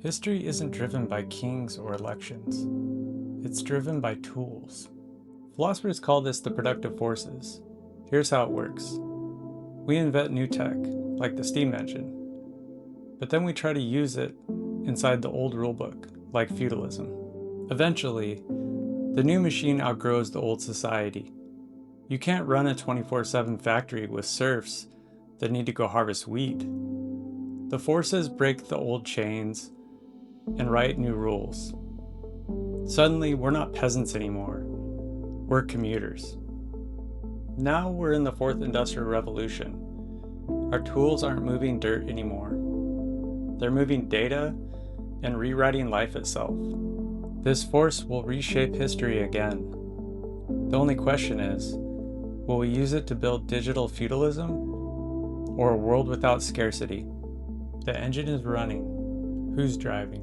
History isn't driven by kings or elections. It's driven by tools. Philosophers call this the productive forces. Here's how it works. We invent new tech, like the steam engine, but then we try to use it inside the old rulebook, like feudalism. Eventually, the new machine outgrows the old society. You can't run a 24/7 factory with serfs that need to go harvest wheat. The forces break the old chains and write new rules. Suddenly, we're not peasants anymore. We're commuters. Now we're in the fourth industrial revolution. Our tools aren't moving dirt anymore. They're moving data and rewriting life itself. This force will reshape history again. The only question is, will we use it to build digital feudalism or a world without scarcity? The engine is running. Who's driving?